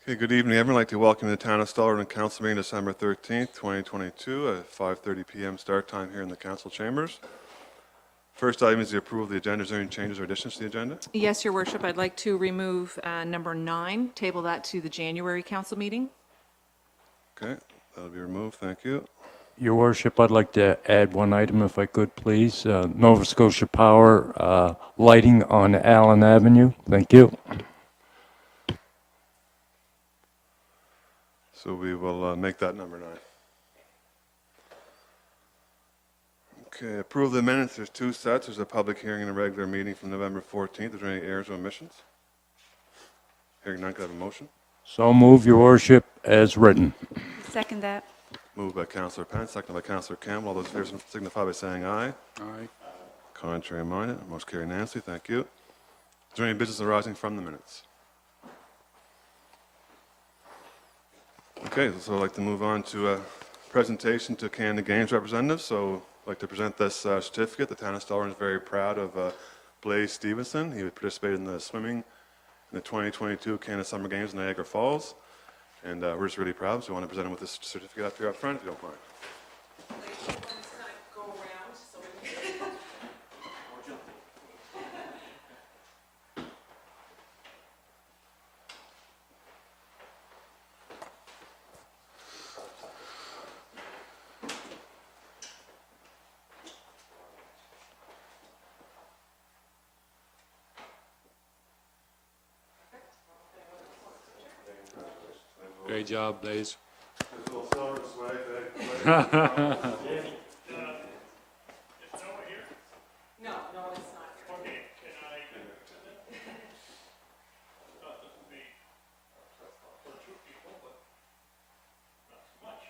Okay, good evening, everyone. I'd like to welcome you to the Town of Stellarton Council meeting December 13th, 2022 at 5:30 p.m. start time here in the council chambers. First item is the approval of the agenda. Is there any changes or additions to the agenda? Yes, Your Worship, I'd like to remove number 9, table that to the January council meeting. Okay, that'll be removed. Thank you. Your Worship, I'd like to add one item if I could, please. Nova Scotia Power lighting on Allen Avenue. Thank you. So we will make that number 9. Okay, approve the minutes. There's 2 sets. There's a public hearing and a regular meeting from November 14th. Is there any errors or omissions? Hearing none, could I have a motion? So move, Your Worship, as written. Second that. Moved by Councillor Penn, seconded by Councillor Campbell. All those in favor signify by saying aye. Aye. Contrary minded, motion carried. Nancy, thank you. Is there any business arising from the minutes? Okay, so I'd like to move on to a presentation to Canada Games representatives. So I'd like to present this certificate. The Town of Stellarton is very proud of Blaze Stevenson. He participated in the swimming in the 2022 Canada Summer Games in Niagara Falls. And we're just really proud, so we want to present him with this certificate up here up front, if you don't mind. Great job, Blaze. There's a little silver swag It's nowhere here? No, it's not. Okay, can I? Thought this would be for 2 people, but not so much.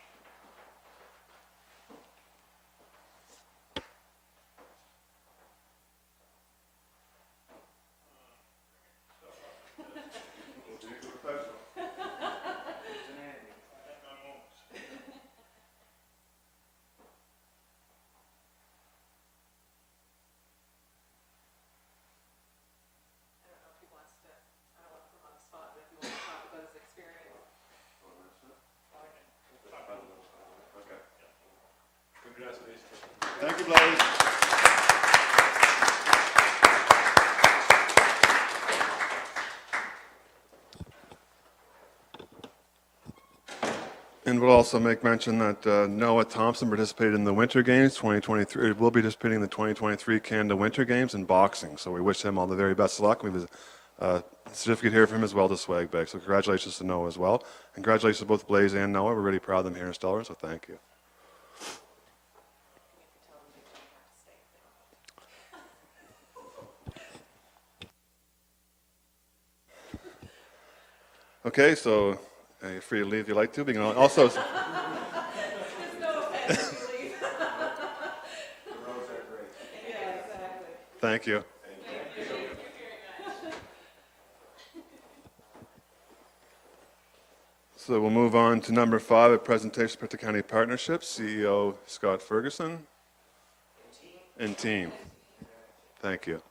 Thank you, Blaze. And we'll also make mention that Noah Thompson participated in the Winter Games 2023. Will be participating in the 2023 Canada Winter Games in boxing. So we wish him all the very best of luck. We have a certificate here for him as well, the swag bag. So congratulations to Noah as well. Congratulations to both Blaze and Noah. We're really proud of them here in Stellarton, so thank you. Okay, so you're free to leave if you like to. But you can also. There's no offense if you leave. The roads are great. Yeah, exactly. Thank you. So we'll move on to number 5, a presentation for the County Partnerships, CEO Scott Ferguson. And team. Thank you.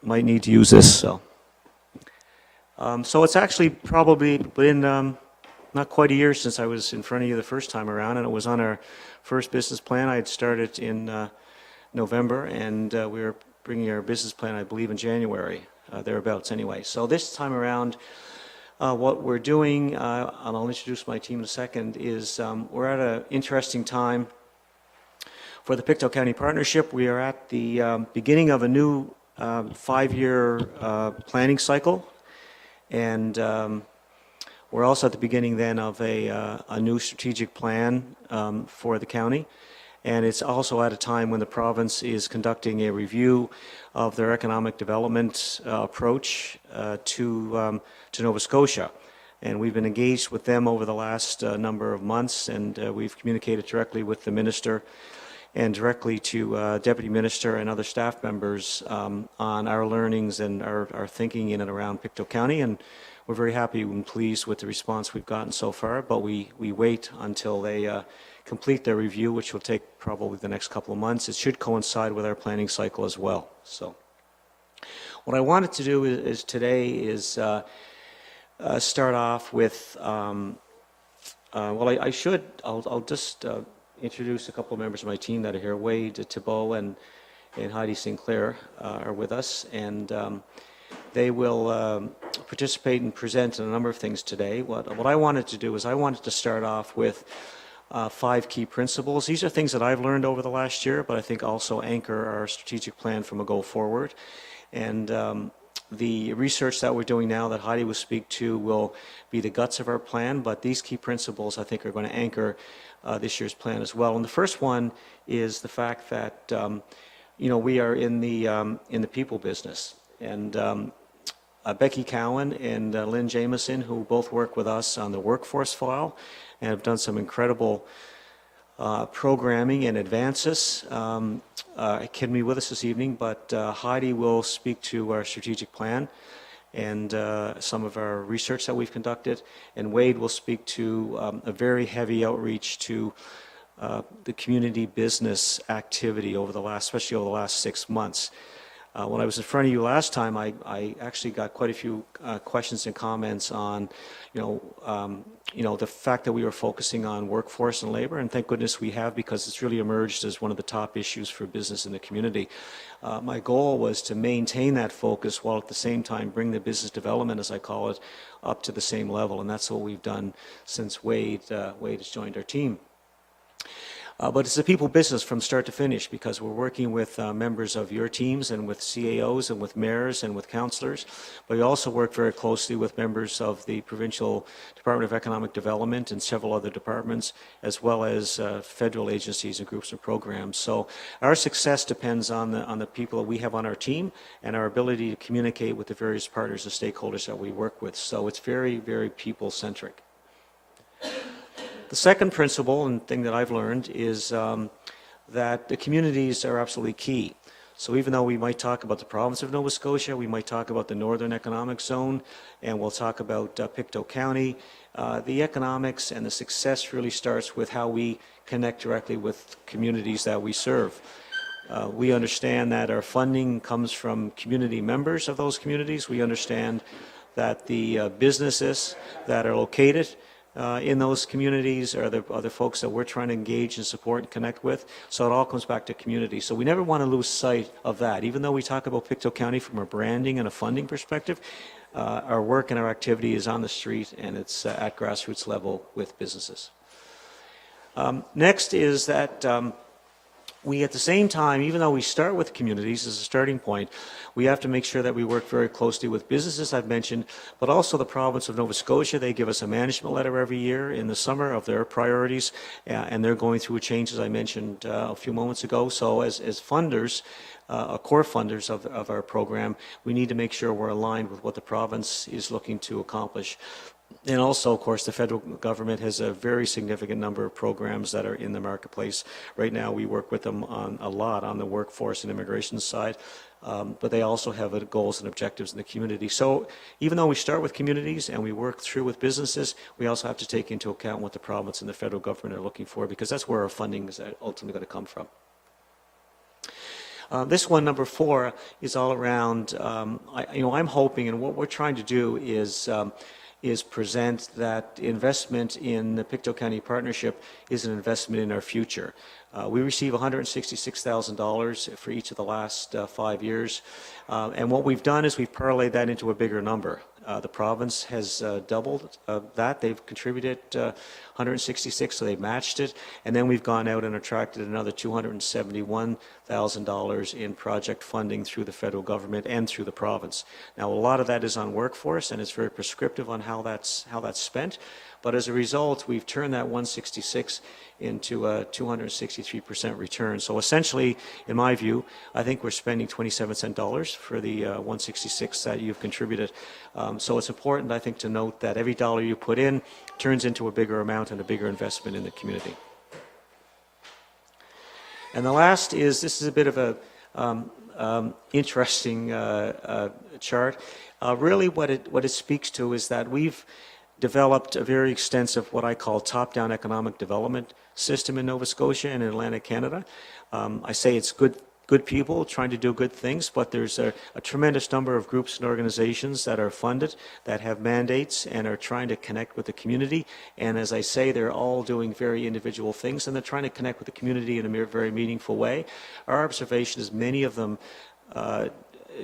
might need to use this, so. So it's actually probably been not quite a year since I was in front of you the first time around, and it was on our first business plan. I had started in November, and we were bringing our business plan, I believe, in January, thereabouts anyway. So this time around, what we're doing, and I'll introduce my team in a second, is we're at an interesting time for the Pictou County Partnership. We are at the beginning of a new 5-year planning cycle, and we're also at the beginning then of a new strategic plan for the county. And it's also at a time when the province is conducting a review of their economic development approach to Nova Scotia. And we've been engaged with them over the last number of months, and we've communicated directly with the minister and directly to Deputy Minister and other staff members on our learnings and our thinking in and around Pictou County. And we're very happy and pleased with the response we've gotten so far, but we wait until they complete their review, which will take probably the next couple of months. It should coincide with our planning cycle as well. So what I wanted to do is today is start off with, well, I'll just introduce a couple of members of my team that are here. Wade Thibault and Heidi Sinclair are with us, and they will participate and present on a number of things today. What I wanted to do is I wanted to start off with 5 key principles. These are things that I've learned over the last year, but I think also anchor our strategic plan from a go forward. And the research that we're doing now that Heidi will speak to will be the guts of our plan, but these key principles I think are going to anchor this year's plan as well. And the first one is the fact that we are in the people business. And Becky Cowan and Lynn Jameson, who both work with us on the workforce file and have done some incredible programming and advances, can be with us this evening, but Heidi will speak to our strategic plan and some of our research that we've conducted, and Wade will speak to a very heavy outreach to the community business activity especially over the last 6 months. When I was in front of you last time, I actually got quite a few questions and comments on, the fact that we were focusing on workforce and labor, and thank goodness we have, because it's really emerged as one of the top issues for business in the community. My goal was to maintain that focus while at the same time bring the business development, as I call it, up to the same level, and that's what we've done since Wade has joined our team. But it's a people business from start to finish, because we're working with members of your teams and with CAOs and with mayors and with councillors. But we also work very closely with members of the Provincial Department of Economic Development and several other departments, as well as federal agencies and groups and programs. So our success depends on the people that we have on our team and our ability to communicate with the various partners and stakeholders that we work with. So it's very, very people-centric. The second principle and thing that I've learned is that the communities are absolutely key. So even though we might talk about the province of Nova Scotia, we might talk about the Northern Economic Zone, and we'll talk about Pictou County, the economics and the success really starts with how we connect directly with communities that we serve. We understand that our funding comes from community members of those communities. We understand that the businesses that are located in those communities are the folks that we're trying to engage and support and connect with. So it all comes back to community. So we never want to lose sight of that. Even though we talk about Pictou County from a branding and a funding perspective, our work and our activity is on the street, and it's at grassroots level with businesses. Next is that we, at the same time, even though we start with communities as a starting point, we have to make sure that we work very closely with businesses, I've mentioned, but also the province of Nova Scotia. They give us a management letter every year in the summer of their priorities, and they're going through a change, as I mentioned a few moments ago. So as funders, core funders of our program, we need to make sure we're aligned with what the province is looking to accomplish. And also, of course, the federal government has a very significant number of programs that are in the marketplace. Right now, we work with them a lot on the workforce and immigration side, but they also have goals and objectives in the community. So even though we start with communities and we work through with businesses, we also have to take into account what the province and the federal government are looking for, because that's where our funding is ultimately going to come from. This one, number 4, is all around, I'm hoping, and what we're trying to do is present that investment in the Pictou County Partnership is an investment in our future. We receive $166,000 for each of the last 5 years. And what we've done is we've parlayed that into a bigger number. The province has doubled that. They've contributed 166, so they've matched it. And then we've gone out and attracted another $271,000 in project funding through the federal government and through the province. Now, a lot of that is on workforce, and it's very prescriptive on how that's spent. But as a result, we've turned that 166 into a 263% return. So essentially, in my view, I think we're spending 27 cent dollars for the 166 that you've contributed. So it's important, I think, to note that every dollar you put in turns into a bigger amount and a bigger investment in the community. And the last is, this is a bit of a interesting chart. Really what it speaks to is that we've developed a very extensive, what I call top-down economic development system in Nova Scotia and in Atlantic Canada. I say it's good people trying to do good things, but there's a tremendous number of groups and organizations that are funded, that have mandates, and are trying to connect with the community. And as I say, they're all doing very individual things, and they're trying to connect with the community in a very meaningful way. Our observation is many of them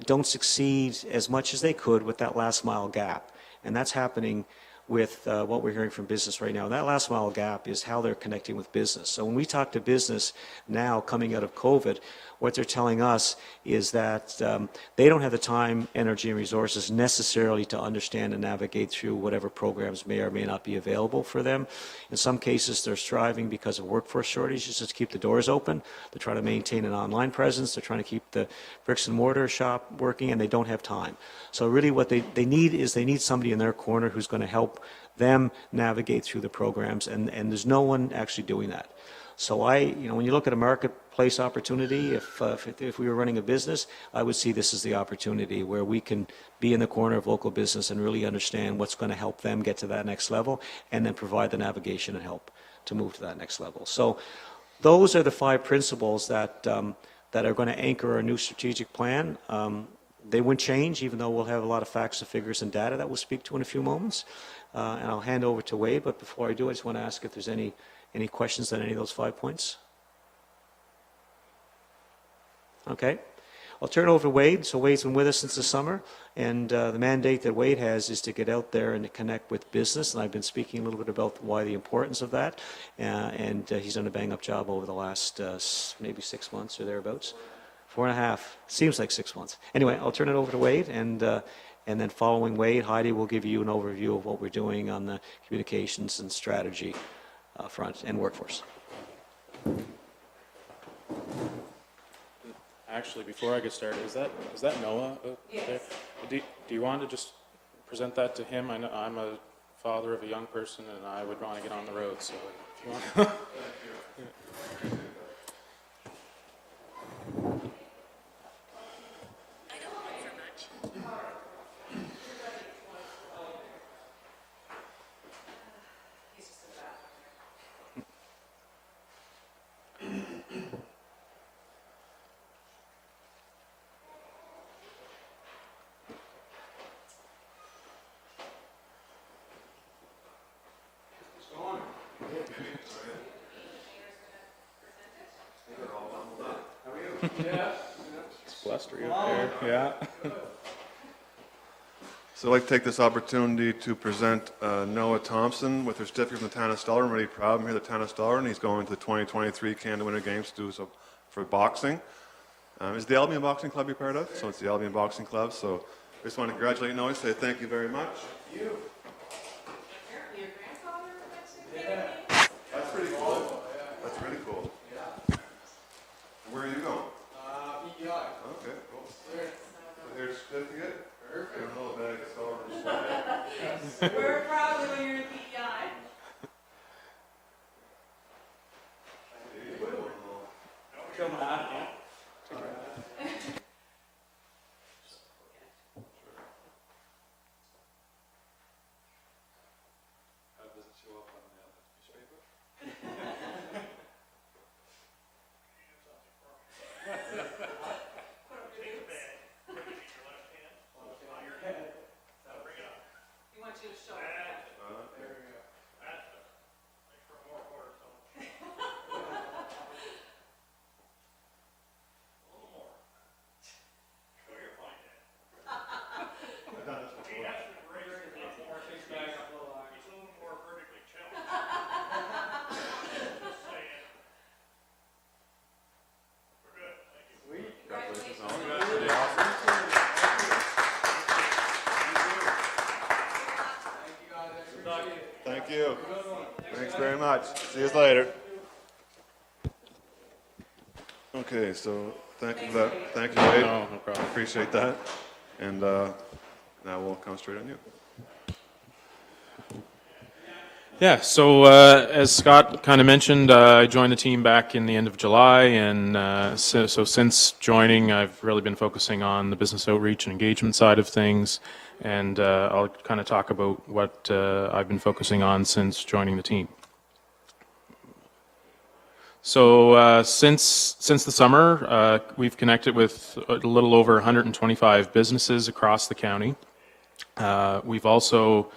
don't succeed as much as they could with that last mile gap. And that's happening with what we're hearing from business right now. And that last mile gap is how they're connecting with business. So when we talk to business now coming out of COVID, what they're telling us is that they don't have the time, energy, and resources necessarily to understand and navigate through whatever programs may or may not be available for them. In some cases, they're striving because of workforce shortages to keep the doors open. They're trying to maintain an online presence. They're trying to keep the bricks and mortar shop working, and they don't have time. So really what they need is they need somebody in their corner who's going to help them navigate through the programs, and there's no one actually doing that. So when you look at a marketplace opportunity, if we were running a business, I would see this as the opportunity where we can be in the corner of local business and really understand what's going to help them get to that next level, and then provide the navigation and help to move to that next level. So those are the 5 principles that are going to anchor our new strategic plan. They won't change, even though we'll have a lot of facts and figures and data that we'll speak to in a few moments. And I'll hand over to Wade, but before I do, I just want to ask if there's any questions on any of those 5 points? Okay. I'll turn it over to Wade. So Wade's been with us since the summer, and the mandate that Wade has is to get out there and to connect with business, and I've been speaking a little bit about why the importance of that, and he's done a bang-up job over the last maybe 6 months or thereabouts. 4.5. Seems like 6 months. Anyway, I'll turn it over to Wade, and then following Wade, Heidi will give you an overview of what we're doing on the communications and strategy front and workforce. Actually, before I get started, is that Noah there? Do you want to just present that to him? I know I'm a father of a young person, and I would want to get on the road. So if you want. It's blustery up there. Yeah. So I'd like to take this opportunity to present Noah Thompson with her certificate from the Town of Stellarton. I'm really proud of him here at the Town of Stellarton. He's going to the 2023 Canada Winter Games to do so for boxing. Is the Albion Boxing Club you're part of? So it's the Albion Boxing Club. So I just want to congratulate Noah and say thank you very much. Thank you. Apparently your grandfather went to Canada. That's pretty cool. That's really cool. And where are you going? EEI. Okay, cool. So here's a certificate. Perfect. And a little bag of Stellarton. We're proud when you're at PEI. Show my hat. How does it show up on the newspaper? much. See you later. Okay, so thank you for that. Thank you, Wade. No, no problem. Appreciate that. And now we'll come straight on you. Yeah, so as Scott kind of mentioned, I joined the team back in the end of July, and so since joining, I've really been focusing on the business outreach and engagement side of things, and I'll kind of talk about what I've been focusing on since joining the team. So since the summer, we've connected with a little over 125 businesses across the county. We've also,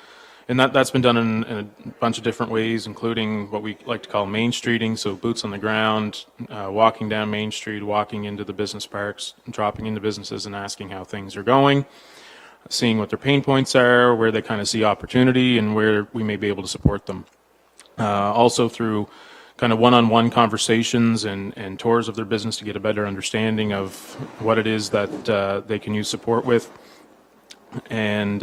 and that's been done in a bunch of different ways, including what we like to call main streeting, so boots on the ground, walking down Main Street, walking into the business parks, dropping into businesses and asking how things are going, seeing what their pain points are, where they kind of see opportunity, and where we may be able to support them. Also through kind of one-on-one conversations and tours of their business to get a better understanding of what it is that they can use support with, and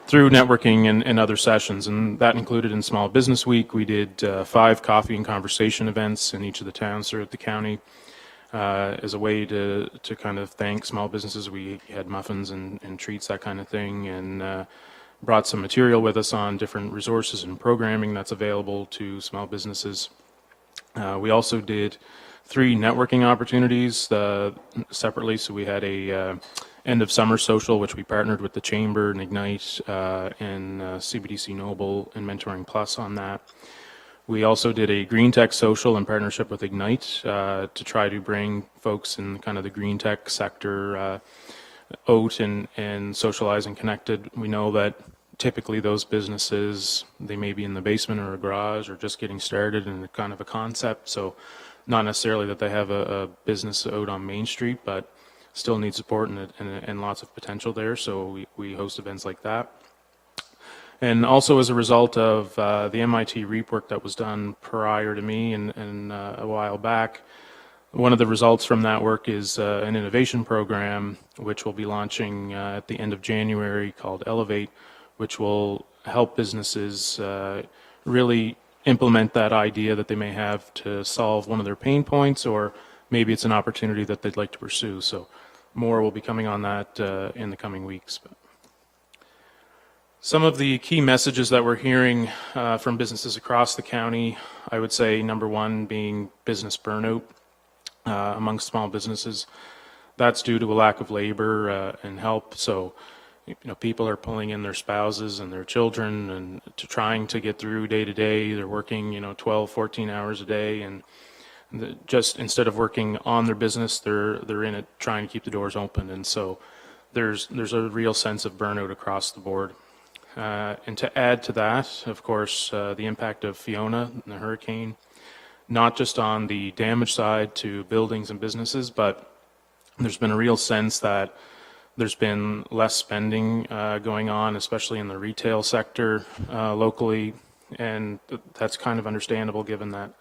through networking and other sessions, and that included in Small Business Week. We did 5 coffee and conversation events in each of the towns throughout the county as a way to kind of thank small businesses. We had muffins and treats, that kind of thing, and brought some material with us on different resources and programming that's available to small businesses. We also did 3 networking opportunities separately. So we had a end of summer social, which we partnered with the Chamber and Ignite and CBDC Noble and Mentoring Plus on that. We also did a green tech social in partnership with Ignite to try to bring folks in kind of the green tech sector out and socialize and connected. We know that typically those businesses, they may be in the basement or a garage or just getting started in kind of a concept. So not necessarily that they have a business out on Main Street, but still need support and lots of potential there. So we host events like that. And also as a result of the MIT REAP work that was done prior to me and a while back, one of the results from that work is an innovation program which we'll be launching at the end of January called Elevate, which will help businesses really implement that idea that they may have to solve one of their pain points, or maybe it's an opportunity that they'd like to pursue. So more will be coming on that in the coming weeks. Some of the key messages that we're hearing from businesses across the county, I would say number one being business burnout amongst small businesses. That's due to a lack of labor and help. So people are pulling in their spouses and their children and trying to get through day to day. They're working 12, 14 hours a day, and just instead of working on their business, they're in it trying to keep the doors open. And so there's a real sense of burnout across the board. And to add to that, of course, the impact of Fiona and the hurricane, not just on the damage side to buildings and businesses, but there's been a real sense that there's been less spending going on, especially in the retail sector locally, and that's kind of understandable given that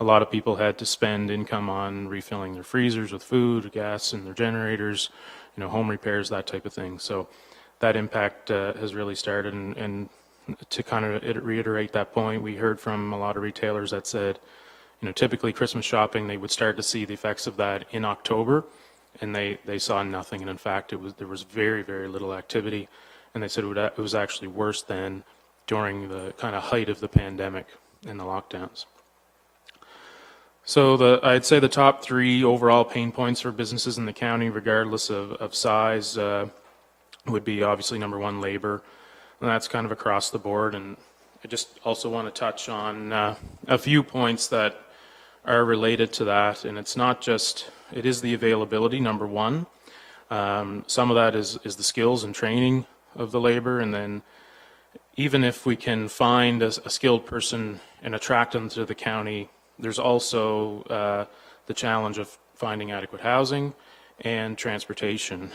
a lot of people had to spend income on refilling their freezers with food, gas, and their generators, home repairs, that type of thing. So that impact has really started, and to kind of reiterate that point, we heard from a lot of retailers that said, typically Christmas shopping, they would start to see the effects of that in October, and they saw nothing. And in fact, there was very, very little activity, and they said it was actually worse than during the kind of height of the pandemic and the lockdowns. So I'd say the top 3 overall pain points for businesses in the county, regardless of size, would be obviously number 1, labor, and that's kind of across the board. And I just also want to touch on a few points that are related to that, and it's not just, it is the availability, number 1. Some of that is the skills and training of the labor, and then even if we can find a skilled person and attract them to the county, there's also the challenge of finding adequate housing and transportation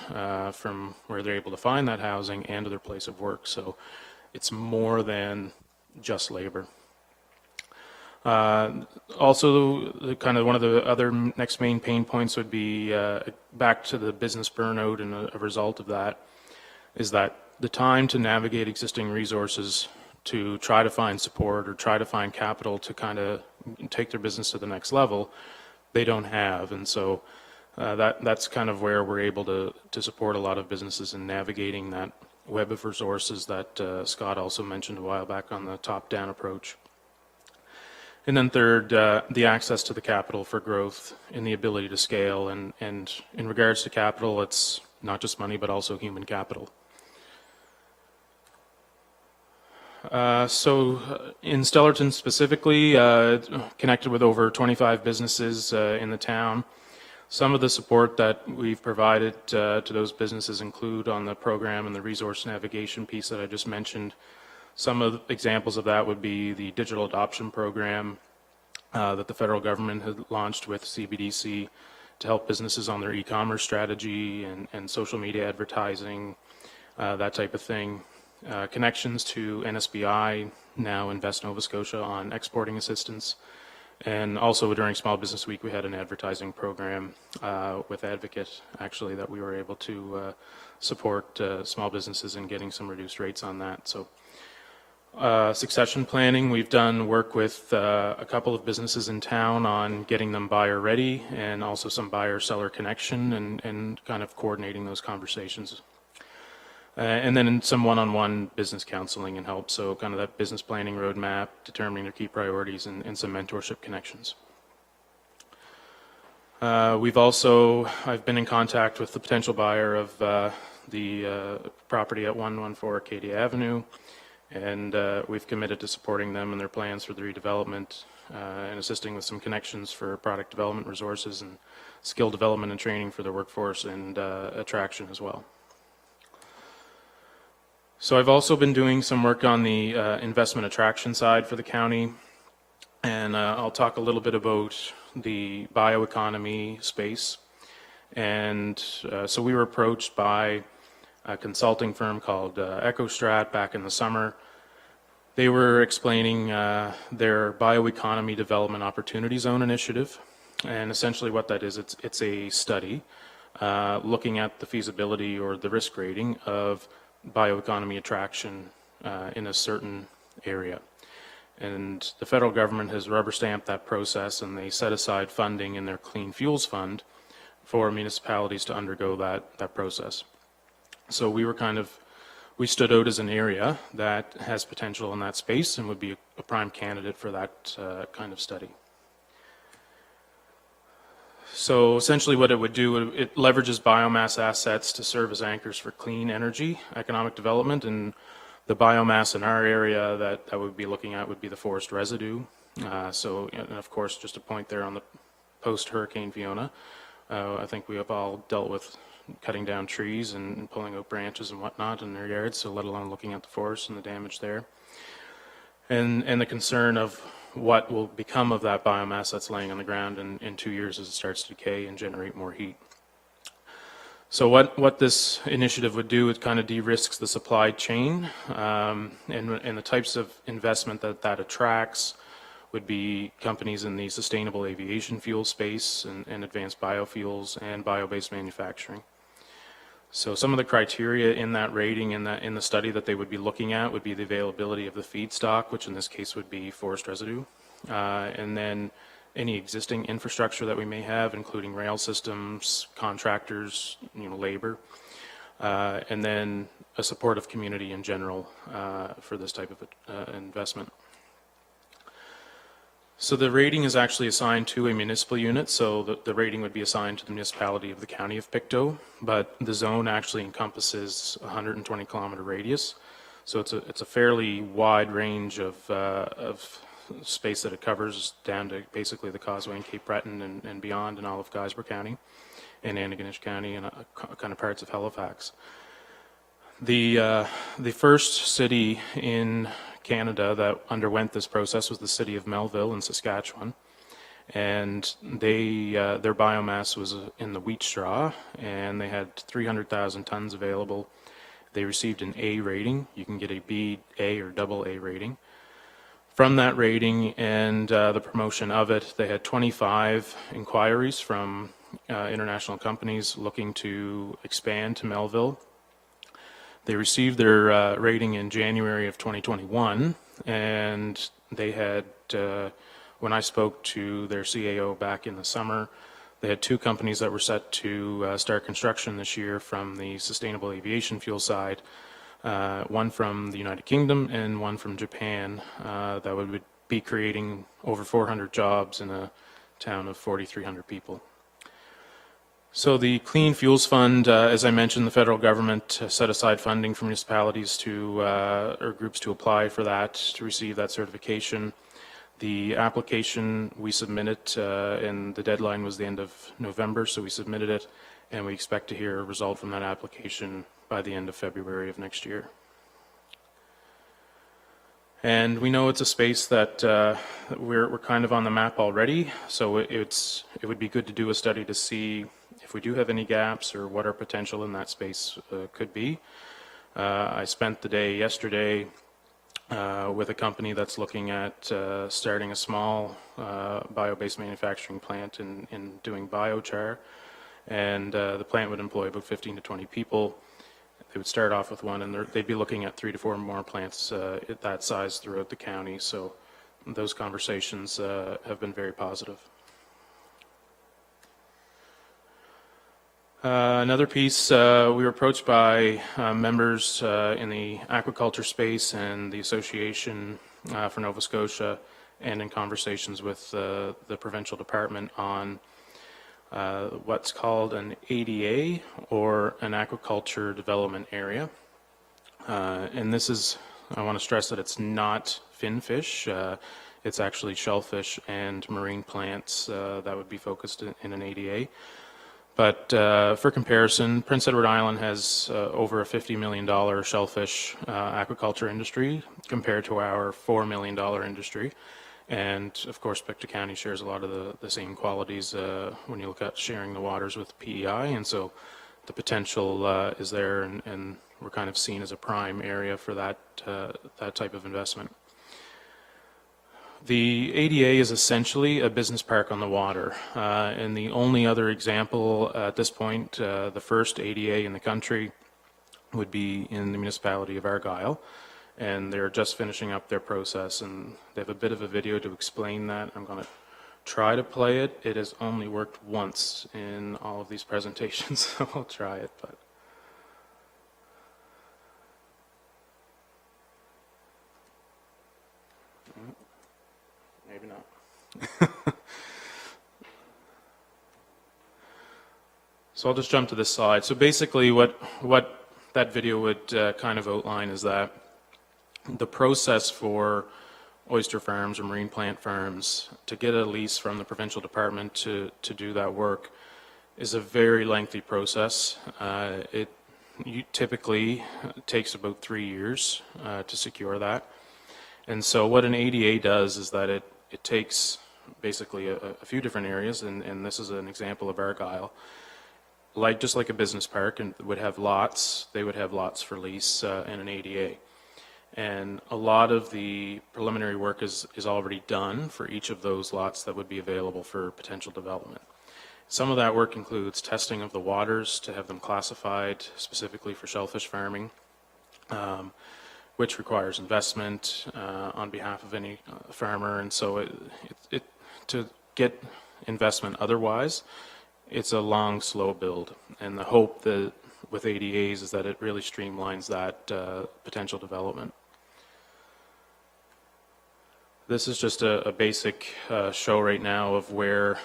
from where they're able to find that housing and to their place of work. So it's more than just labor. Also, kind of one of the other next main pain points would be back to the business burnout, and a result of that is that the time to navigate existing resources to try to find support or try to find capital to kind of take their business to the next level, they don't have. And so that's kind of where we're able to support a lot of businesses in navigating that web of resources that Scott also mentioned a while back on the top-down approach. And then third, the access to the capital for growth and the ability to scale. And in regards to capital, it's not just money, but also human capital. So in Stellarton specifically, connected with over 25 businesses in the town. Some of the support that we've provided to those businesses include on the program and the resource navigation piece that I just mentioned. Some of the examples of that would be the digital adoption program that the federal government had launched with CBDC to help businesses on their e-commerce strategy and social media advertising, that type of thing. Connections to NSBI, now Invest Nova Scotia, on exporting assistance. And also during Small Business Week, we had an advertising program with Advocate, actually, that we were able to support small businesses in getting some reduced rates on that. So succession planning, we've done work with a couple of businesses in town on getting them buyer ready and also some buyer-seller connection and kind of coordinating those conversations. And then in some one-on-one business counseling and help, so kind of that business planning roadmap, determining their key priorities, and some mentorship connections. I've been in contact with the potential buyer of the property at 114 Arcadia Avenue, and we've committed to supporting them in their plans for the redevelopment and assisting with some connections for product development resources and skill development and training for their workforce and attraction as well. So I've also been doing some work on the investment attraction side for the county, and I'll talk a little bit about the bioeconomy space. And so we were approached by a consulting firm called EcoStrat back in the summer. They were explaining their bioeconomy development opportunity zone initiative, and essentially what that is, it's a study looking at the feasibility or the risk rating of bioeconomy attraction in a certain area. And the federal government has rubber stamped that process, and they set aside funding in their Clean Fuels Fund for municipalities to undergo that process. So we stood out as an area that has potential in that space and would be a prime candidate for that kind of study. So essentially what it would do, it leverages biomass assets to serve as anchors for clean energy, economic development, and the biomass in our area that I would be looking at would be the forest residue. And of course, just a point there on the post-Hurricane Fiona, I think we have all dealt with cutting down trees and pulling out branches and whatnot in their yards, so let alone looking at the forest and the damage there. And the concern of what will become of that biomass that's laying on the ground in 2 years as it starts to decay and generate more heat. So what this initiative would do, it kind of de-risks the supply chain, and the types of investment that attracts would be companies in the sustainable aviation fuel space and advanced biofuels and bio-based manufacturing. So some of the criteria in that rating, in the study that they would be looking at, would be the availability of the feedstock, which in this case would be forest residue, and then any existing infrastructure that we may have, including rail systems, contractors, labor, and then a supportive community in general for this type of investment. So the rating is actually assigned to a municipal unit, so the rating would be assigned to the municipality of the County of Pictou, but the zone actually encompasses a 120-kilometer radius, so it's a fairly wide range of space that it covers down to basically the Causeway and Cape Breton and beyond in all of Guysborough County and Antigonish County and kind of parts of Halifax. The first city in Canada that underwent this process was the city of Melville in Saskatchewan, and their biomass was in the wheat straw, and they had 300,000 tons available. They received an A rating. You can get a B, A, or double A rating. From that rating and the promotion of it, they had 25 inquiries from international companies looking to expand to Melville. They received their rating in January of 2021, and they had, when I spoke to their CAO back in the summer, they had 2 companies that were set to start construction this year from the sustainable aviation fuel side, one from the United Kingdom and one from Japan, that would be creating over 400 jobs in a town of 4,300 people. So the Clean Fuels Fund, as I mentioned, the federal government set aside funding for municipalities to, or groups to apply for that, to receive that certification. The application we submitted, and the deadline was the end of November, so we submitted it, and we expect to hear a result from that application by the end of February of next year. And we know it's a space that we're kind of on the map already, so it would be good to do a study to see if we do have any gaps or what our potential in that space could be. I spent the day yesterday with a company that's looking at starting a small bio-based manufacturing plant in doing biochar, and the plant would employ about 15 to 20 people. They would start off with one, and they'd be looking at 3 to 4 more plants at that size throughout the county. So those conversations have been very positive. Another piece, we were approached by members in the aquaculture space and the Association for Nova Scotia, and in conversations with the provincial department on what's called an ADA, or an aquaculture development area. And this is, I want to stress that it's not finfish, it's actually shellfish and marine plants that would be focused in an ADA. But for comparison, Prince Edward Island has over a $50 million shellfish aquaculture industry compared to our $4 million industry. And of course, Pictou County shares a lot of the same qualities when you look at sharing the waters with PEI. And so the potential is there, and we're kind of seen as a prime area for that type of investment. The ADA is essentially a business park on the water, and the only other example at this point, the first ADA in the country, would be in the municipality of Argyll, and they're just finishing up their process, and they have a bit of a video to explain that. I'm going to try to play it. It has only worked once in all of these presentations, so I'll try it, but... Maybe not. So I'll just jump to this slide. So basically what that video would kind of outline is that the process for oyster farms or marine plant farms to get a lease from the provincial department to do that work is a very lengthy process. It typically takes about 3 years to secure that. And so what an ADA does is that it takes basically a few different areas, and this is an example of Argyll. Just like a business park, and would have lots, they would have lots for lease in an ADA. And a lot of the preliminary work is already done for each of those lots that would be available for potential development. Some of that work includes testing of the waters to have them classified specifically for shellfish farming, which requires investment on behalf of any farmer. And so to get investment otherwise, it's a long, slow build. And the hope that with ADAs is that it really streamlines that potential development. This is just a basic show right now of where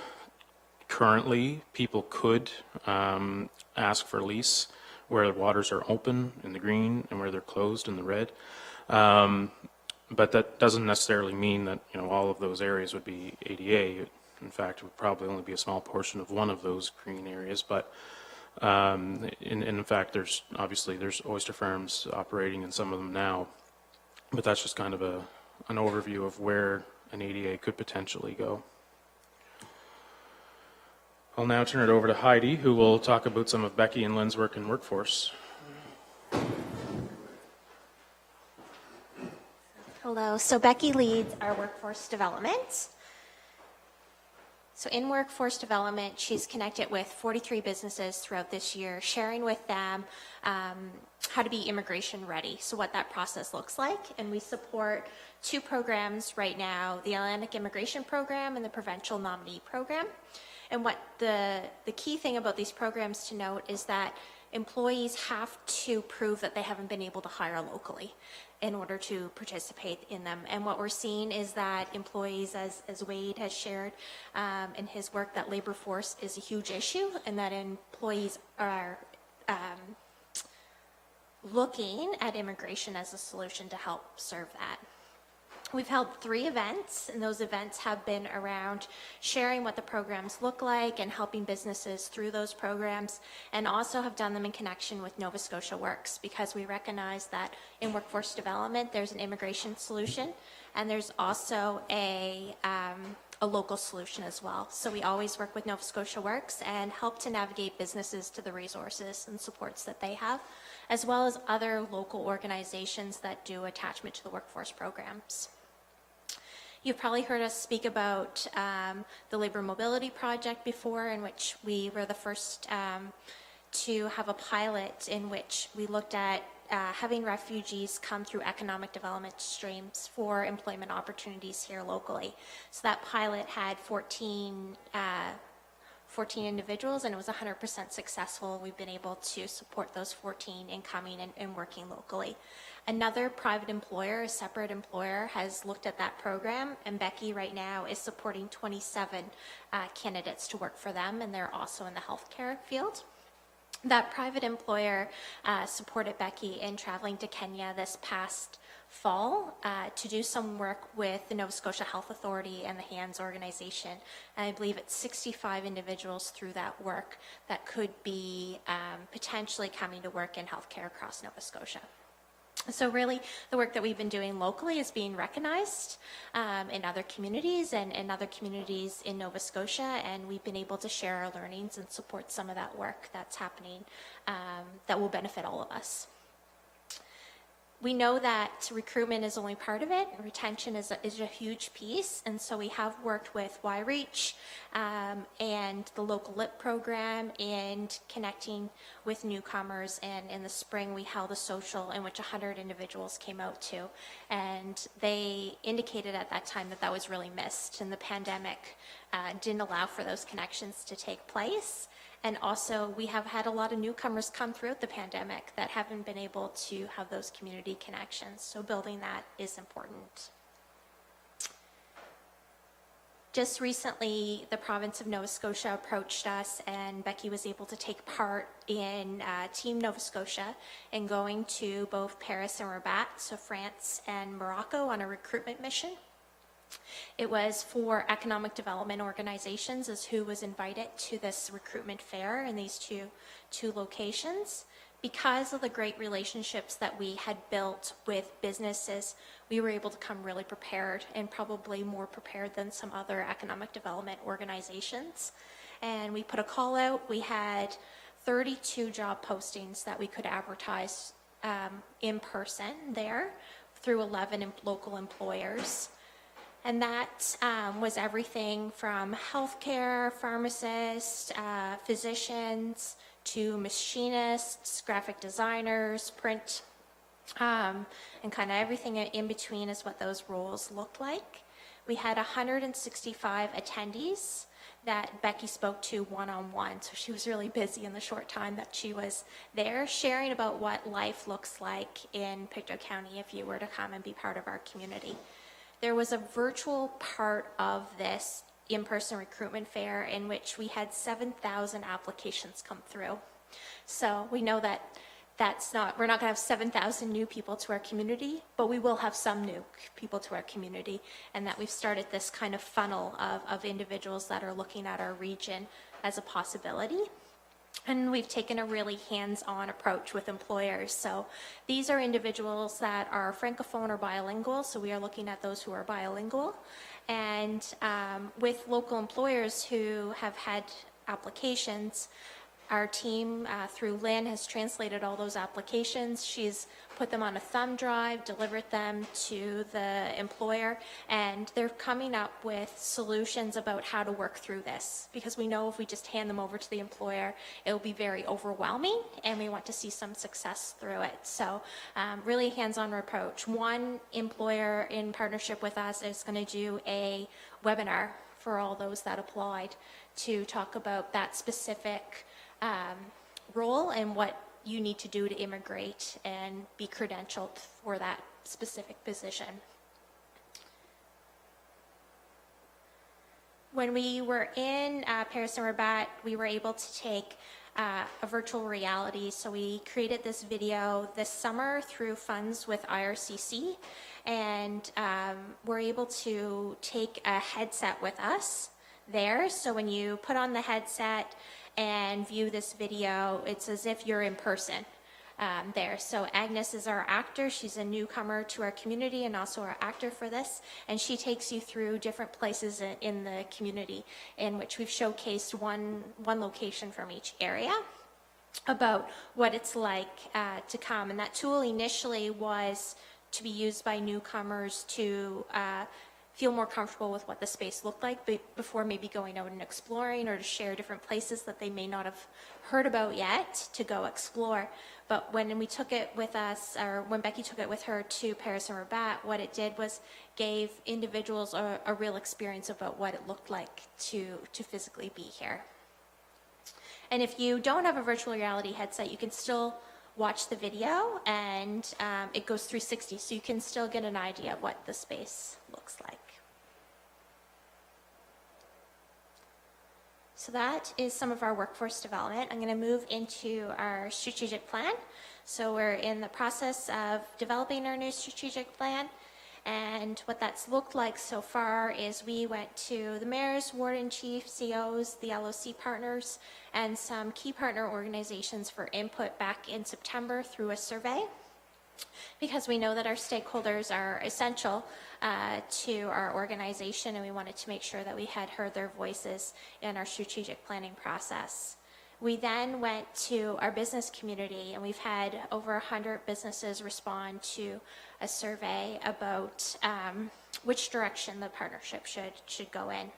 currently people could ask for lease, where the waters are open in the green and where they're closed in the red. But that doesn't necessarily mean that all of those areas would be ADA. In fact, it would probably only be a small portion of one of those green areas. But in fact, there's oyster farms operating in some of them now. But that's just kind of an overview of where an ADA could potentially go. I'll now turn it over to Heidi, who will talk about some of Becky and Lynn's work in workforce. Hello, so Becky leads our workforce development. So in workforce development, she's connected with 43 businesses throughout this year, sharing with them how to be immigration ready, so what that process looks like. And we support 2 programs right now, the Atlantic Immigration Program and the Provincial Nominee Program. And what the key thing about these programs to note is that employees have to prove that they haven't been able to hire locally in order to participate in them. And what we're seeing is that employees, as Wade has shared in his work, that labor force is a huge issue, and that employees are looking at immigration as a solution to help serve that. We've held 3 events, and those events have been around sharing what the programs look like and helping businesses through those programs, and also have done them in connection with Nova Scotia Works, because we recognize that in workforce development, there's an immigration solution, and there's also a local solution as well. So we always work with Nova Scotia Works and help to navigate businesses to the resources and supports that they have, as well as other local organizations that do attachment to the workforce programs. You've probably heard us speak about the Labor Mobility Project before, in which we were the first to have a pilot in which we looked at having refugees come through economic development streams for employment opportunities here locally. So that pilot had 14 individuals, and it was 100% successful. We've been able to support those 14 in coming and working locally. Another private employer, a separate employer, has looked at that program, and Becky right now is supporting 27 candidates to work for them, and they're also in the healthcare field. That private employer supported Becky in traveling to Kenya this past fall to do some work with the Nova Scotia Health Authority and the HANDS organization. And I believe it's 65 individuals through that work that could be potentially coming to work in healthcare across Nova Scotia. So really, the work that we've been doing locally is being recognized in other communities and in other communities in Nova Scotia, and we've been able to share our learnings and support some of that work that's happening that will benefit all of us. We know that recruitment is only part of it. Retention is a huge piece, and so we have worked with YReach and the local LIP program in connecting with newcomers, and in the spring we held a social in which 100 individuals came out to, and they indicated at that time that that was really missed, and the pandemic didn't allow for those connections to take place. And also, we have had a lot of newcomers come throughout the pandemic that haven't been able to have those community connections. So building that is important. Just recently, the province of Nova Scotia approached us, and Becky was able to take part in Team Nova Scotia in going to both Paris and Rabat, so France and Morocco, on a recruitment mission. It was for economic development organizations as who was invited to this recruitment fair in these two locations. Because of the great relationships that we had built with businesses, we were able to come really prepared, and probably more prepared than some other economic development organizations. And we put a call out. We had 32 job postings that we could advertise in person there through 11 local employers. And that was everything from healthcare, pharmacists, physicians, to machinists, graphic designers, print, and kind of everything in between is what those roles looked like. We had 165 attendees that Becky spoke to one-on-one, so she was really busy in the short time that she was there, sharing about what life looks like in Pictou County if you were to come and be part of our community. There was a virtual part of this in-person recruitment fair in which we had 7,000 applications come through. So we know that we're not going to have 7,000 new people to our community, but we will have some new people to our community, and that we've started this kind of funnel of individuals that are looking at our region as a possibility. And we've taken a really hands-on approach with employers. So these are individuals that are francophone or bilingual, so we are looking at those who are bilingual. And with local employers who have had applications, our team, through Lynn, has translated all those applications. She's put them on a thumb drive, delivered them to the employer, and they're coming up with solutions about how to work through this. Because we know if we just hand them over to the employer, it will be very overwhelming, and we want to see some success through it. So really hands-on approach. One employer in partnership with us is going to do a webinar for all those that applied to talk about that specific role and what you need to do to immigrate and be credentialed for that specific position. When we were in Paris and Rabat, we were able to take a virtual reality. So we created this video this summer through funds with IRCC, and we're able to take a headset with us there. So when you put on the headset and view this video, it's as if you're in person there. So Agnes is our actor. She's a newcomer to our community and also our actor for this. And she takes you through different places in the community in which we've showcased one location from each area about what it's like to come. And that tool initially was to be used by newcomers to feel more comfortable with what the space looked like before maybe going out and exploring, or to share different places that they may not have heard about yet to go explore. But when we took it with us, or when Becky took it with her to Paris and Rabat, what it did was gave individuals a real experience about what it looked like to physically be here. And if you don't have a virtual reality headset, you can still watch the video, and it goes 360, so you can still get an idea of what the space looks like. So that is some of our workforce development. I'm going to move into our strategic plan. So we're in the process of developing our new strategic plan. And what that's looked like so far is we went to the mayors, warden chief, COs, the LOC partners, and some key partner organizations for input back in September through a survey, because we know that our stakeholders are essential to our organization, and we wanted to make sure that we had heard their voices in our strategic planning process. We then went to our business community, and we've had over 100 businesses respond to a survey about which direction the partnership should go in.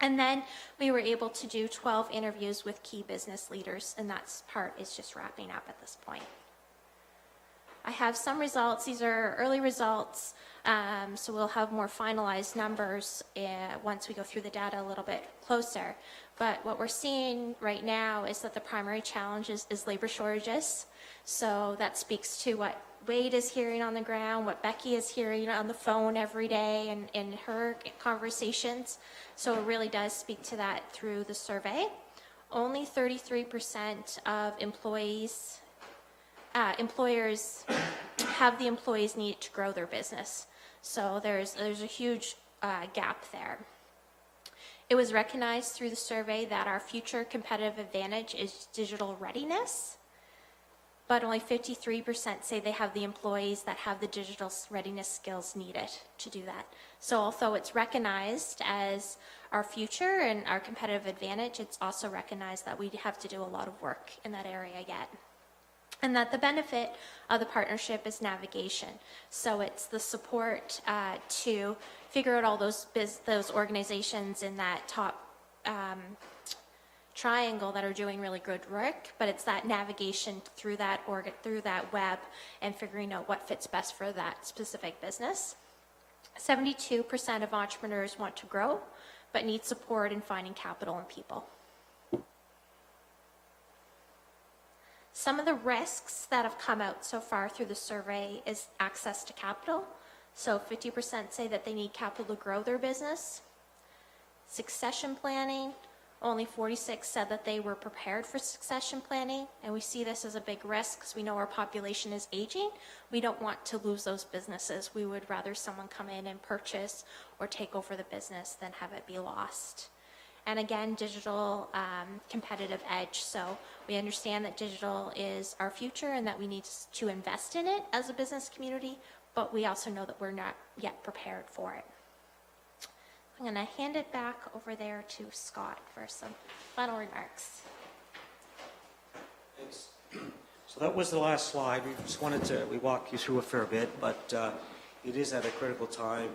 And then we were able to do 12 interviews with key business leaders, and that part is just wrapping up at this point. I have some results. These are early results, so we'll have more finalized numbers once we go through the data a little bit closer. But what we're seeing right now is that the primary challenge is labor shortages. So that speaks to what Wade is hearing on the ground, what Becky is hearing on the phone every day and in her conversations. So it really does speak to that through the survey. Only 33% of employers have the employees need to grow their business. So there's a huge gap there. It was recognized through the survey that our future competitive advantage is digital readiness, but only 53% say they have the employees that have the digital readiness skills needed to do that. So although it's recognized as our future and our competitive advantage, it's also recognized that we have to do a lot of work in that area yet. And that the benefit of the partnership is navigation. So it's the support to figure out all those organizations in that top triangle that are doing really good work, but it's that navigation through that web and figuring out what fits best for that specific business. 72% of entrepreneurs want to grow, but need support in finding capital and people. Some of the risks that have come out so far through the survey is access to capital. So 50% say that they need capital to grow their business. Succession planning, only 46 said that they were prepared for succession planning. And we see this as a big risk because we know our population is aging. We don't want to lose those businesses. We would rather someone come in and purchase or take over the business than have it be lost. And again, digital competitive edge. So we understand that digital is our future and that we need to invest in it as a business community, but we also know that we're not yet prepared for it. I'm going to hand it back over there to Scott for some final remarks. Thanks. So that was the last slide. We just wanted to, we walked you through a fair bit, but it is at a critical time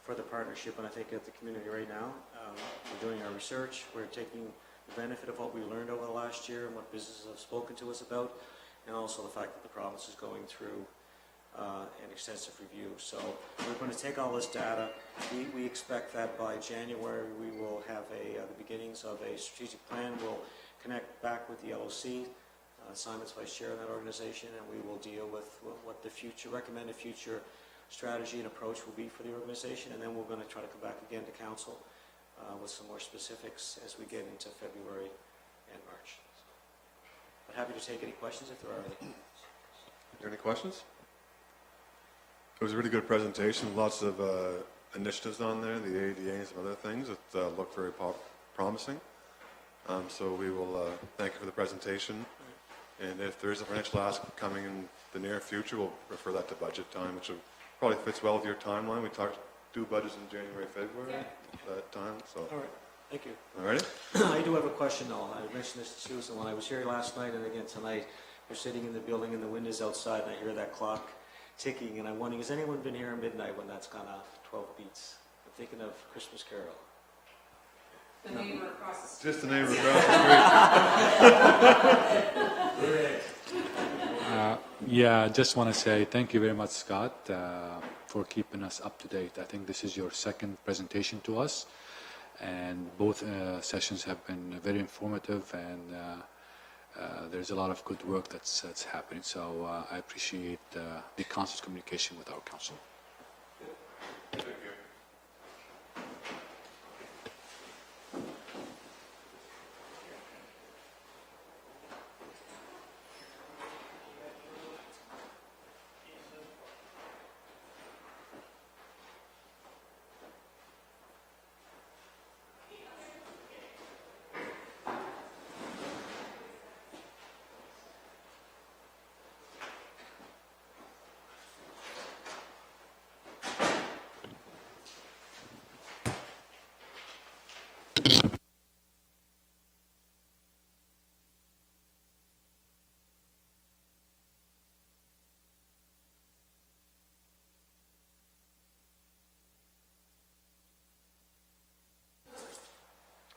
for the partnership, and I think at the community right now. We're doing our research. We're taking the benefit of what we learned over the last year and what businesses have spoken to us about, and also the fact that the province is going through an extensive review. So we're going to take all this data. We expect that by January we will have the beginnings of a strategic plan. We'll connect back with the LOC. Simon's vice chair of that organization, and we will deal with what the recommended future strategy and approach will be for the organization, and then we're going to try to come back again to council with some more specifics as we get into February and March. But happy to take any questions if there are any. Are there any questions? It was a really good presentation. Lots of initiatives on there, the ADA and some other things that look very promising. So we will thank you for the presentation. And if there is a financial ask coming in the near future, we'll refer that to budget time, which probably fits well with your timeline. We do budgets in January, February, that time. So. All right. Thank you. All righty. I do have a question, though. I mentioned this to Susan when I was here last night and again tonight. We're sitting in the building and the wind is outside, and I hear that clock ticking, and I'm wondering, has anyone been here at midnight when that's gone off 12 beats? I'm thinking of Christmas Carol. The neighbor across the street. Just the neighbor across the street. Yeah, I just want to say thank you very much, Scott, for keeping us up to date. I think this is your second presentation to us, and both sessions have been very informative, and there's a lot of good work that's happening. So I appreciate the constant communication with our council.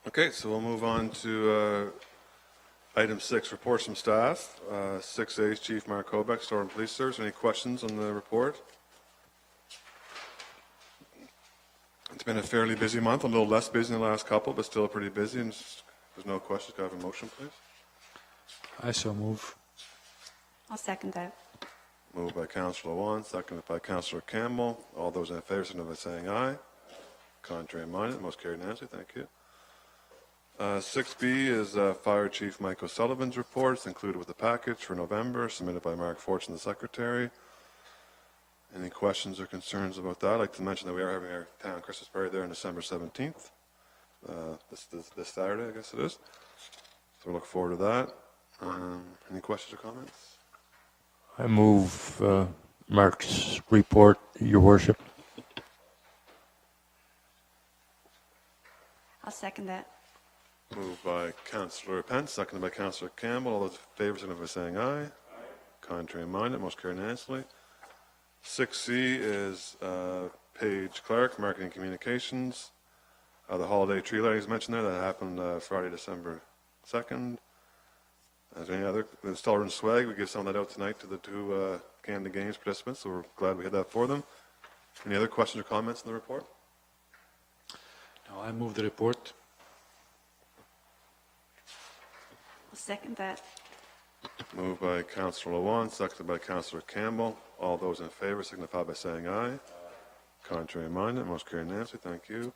Okay, so we'll move on to item 6, reports from staff. 6A is Chief Mark Hobeck, Stellarton Police Service. Any questions on the report? It's been a fairly busy month, a little less busy than the last couple, but still pretty busy. And there's no questions. Can I have a motion, please? I so move. I'll second that. Moved by Councillor Wan, seconded by Councillor Campbell. All those in favor, signify by saying aye. Contrary minded, most carried unanimously. Thank you. 6B is Fire Chief Mike O'Sullivan's report. It's included with the package for November, submitted by Mark Fortune, the Secretary. Any questions or concerns about that? I'd like to mention that we are having our town Christmas party there on December 17th. This Saturday, I guess it is. So we look forward to that. Any questions or comments? I move Mark's report, Your Worship. I'll second that. Moved by Councillor Pence, seconded by Councillor Campbell. All those in favour, signify by saying aye. Contrary minded, most carried unanimously. 6C is Paige Clark, Marketing Communications. The holiday tree lighting is mentioned there. That happened Friday, December 2nd. Is there any other? The Stellarton swag, we give some of that out tonight to the two Canada Games participants, so we're glad we had that for them. Any other questions or comments in the report? No, I move the report. I'll second that. Moved by Councillor Lewan, seconded by Councillor Campbell. All those in favour signify by saying aye. Contrary minded, most carried unanimously. Thank you.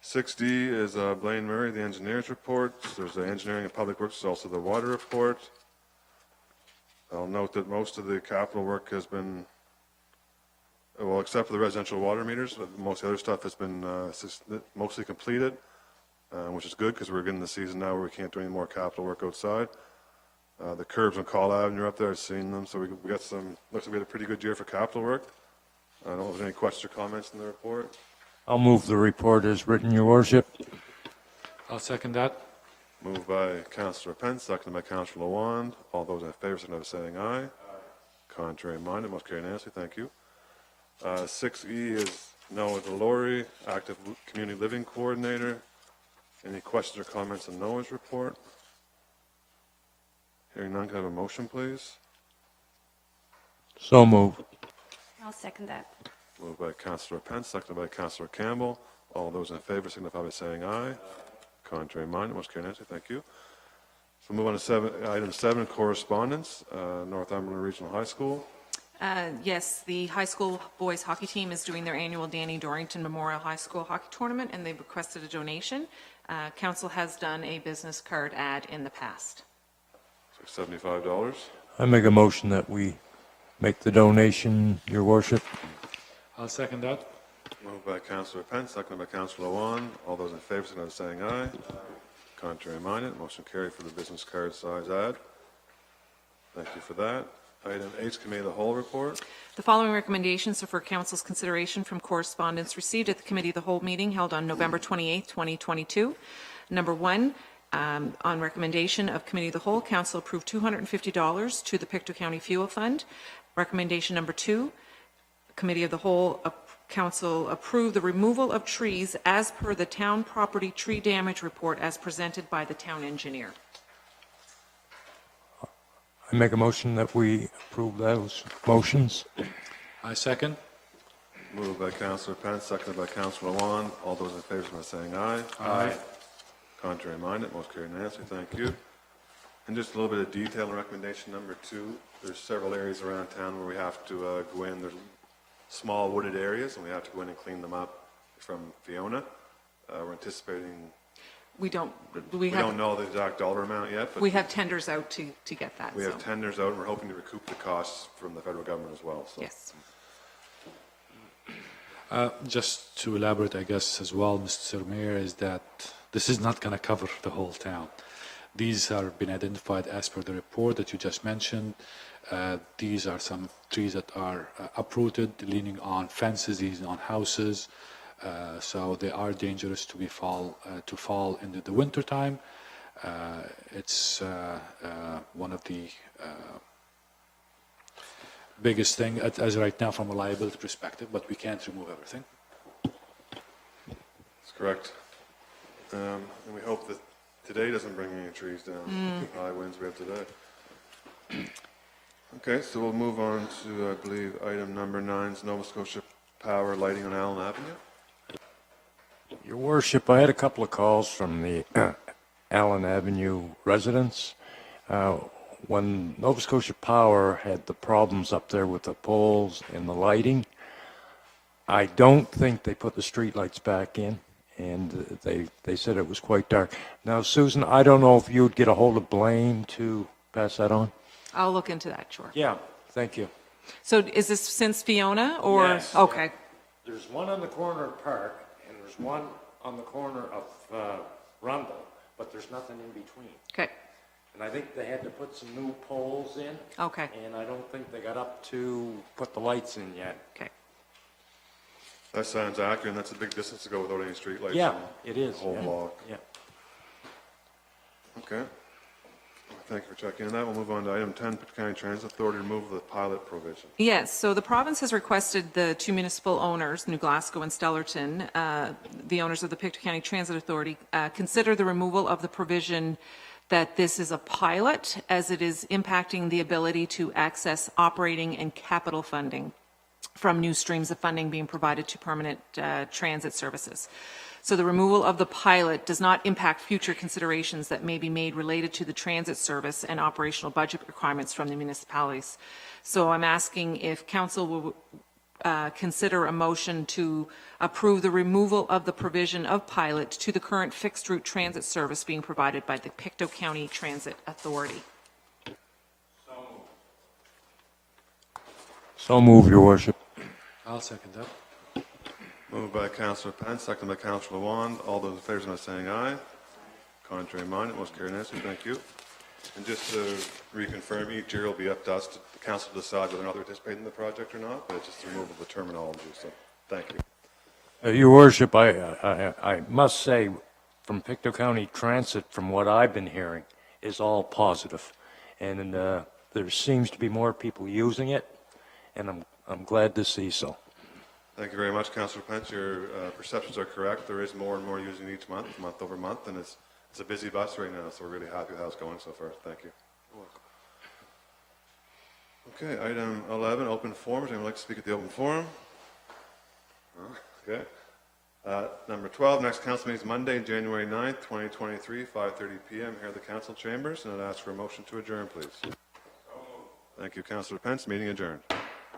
6D is Blaine Murray, the engineer's report. There's the engineering and public works, there's also the water report. I'll note that most of the capital work has been, well, except for the residential water meters, most of the other stuff has been mostly completed, which is good because we're getting the season now where we can't do any more capital work outside. The curbs on Call Avenue are up there, I've seen them, so we got some, looks like we had a pretty good year for capital work. I don't know if there's any questions or comments in the report. I'll move the report as written, Your Worship. I'll second that. Moved by Councillor Pence, seconded by Councillor Lawand. All those in favor, signify by saying aye. Contrary minded, motion carried unanimously. Thank you. 6E is Noah Delory, Active Community Living Coordinator. Any questions or comments on Noah's report? Hearing none, can I have a motion, please? So move. I'll second that. Moved by Councillor Pence, seconded by Councillor Campbell. All those in favor signify by saying aye. Contrary minded, motion carried unanimously. Thank you. So move on to item 7, correspondence, Northumberland Regional High School. Yes, the high school boys hockey team is doing their annual Danny Dorrington Memorial High School Hockey Tournament, and they've requested a donation. Council has done a business card ad in the past. So $75. I make a motion that we make the donation, Your Worship. I'll second that. Moved by Councillor Pence, seconded by Councillor Lawand. All those in favor signify by saying aye. Contrary minded, motion carried for the business card size ad. Thank you for that. Item 8, Committee of the Whole report. The following recommendations are for council's consideration from correspondence received at the Committee of the Whole meeting held on November 28, 2022. Number 1, on recommendation of Committee of the Whole, council approved $250 to the Pictou County Fuel Fund. Recommendation number 2, Committee of the Whole, council approved the removal of trees as per the town property tree damage report as presented by the town engineer. I make a motion that we approve those motions. I second. Moved by Councillor Pence, seconded by Councillor Lawand. All those in favor signify by saying aye. Aye. Contrary minded, motion carried unanimously. Thank you. And just a little bit of detail on recommendation number 2. There's several areas around town where we have to go in. There's small wooded areas, and we have to go in and clean them up from Fiona. We're anticipating, We don't we don't know the exact dollar amount yet, but we have tenders out to get that. we so, have tenders out, and we're hoping to recoup the costs from the federal government as well. So. Yes. Just to elaborate, I guess, as well, Mr. Mayor, is that this is not going to cover the whole town. These are been identified as per the report that you just mentioned. These are some trees that are uprooted, leaning on fences, leaning on houses. So they are dangerous to fall into the winter time. It's one of the biggest thing as right now from a liability perspective, but we can't remove everything. That's correct. And we hope that today doesn't bring any trees down, the high winds we have today. Okay, so we'll move on to, I believe, item number 9 is Nova Scotia Power lighting on Allen Avenue. Your Worship, I had a couple of calls from the Allen Avenue residents. When Nova Scotia Power had the problems up there with the poles and the lighting, I don't think they put the streetlights back in, and they said it was quite dark. Now, Susan, I don't know if you'd get a hold of Blaine to pass that on? I'll look into that, sure. Yeah, thank you. So is this since Fiona or? Yes. Okay. There's one on the corner of Park, and there's one on the corner of Rundle, but there's nothing in between. Okay. And I think they had to put some new poles in. Okay. And I don't think they got up to put the lights in yet. Okay. That sounds accurate, and that's a big distance to go without any streetlights. Yeah, in it is. the whole yeah. block. Yeah. Okay. Thank you for checking in that. We'll move on to item 10, Pictou County Transit Authority removal of the pilot provision. Yes, so the province has requested the 2 municipal owners, New Glasgow and Stellarton, the owners of the Pictou County Transit Authority, consider the removal of the provision that this is a pilot, as it is impacting the ability to access operating and capital funding from new streams of funding being provided to permanent transit services. So the removal of the pilot does not impact future considerations that may be made related to the transit service and operational budget requirements from the municipalities. So I'm asking if council will consider a motion to approve the removal of the provision of pilot to the current fixed route transit service being provided by the Pictou County Transit Authority. So move, Your Worship. I'll second that. Moved by Councillor Pence, seconded by Councillor Wand. All those in favor, signify by saying aye. Contrary minded, motion carried unanimously. Thank you. And just to reconfirm, each year will be up to us, the council to decide whether or not they participate in the project or not, but it's just the removal of the terminology, so thank you. Your Worship, I must say, from Pictou County Transit, from what I've been hearing, is all positive. And there seems to be more people using it, and I'm glad to see so. Thank you very much, Councillor Pence. Your perceptions are correct. There is more and more using each month over month, and it's a busy bus right now, so we're really happy with how it's going so far. Thank you. Okay, item 11, open forums. Anyone like to speak at the open forum? No? Okay. Number 12, next council meeting is Monday, January 9th, 2023, 5:30 p.m. here at the council chambers, and I'd ask for a motion to adjourn, please. Thank you, Councillor Pence. Meeting adjourned.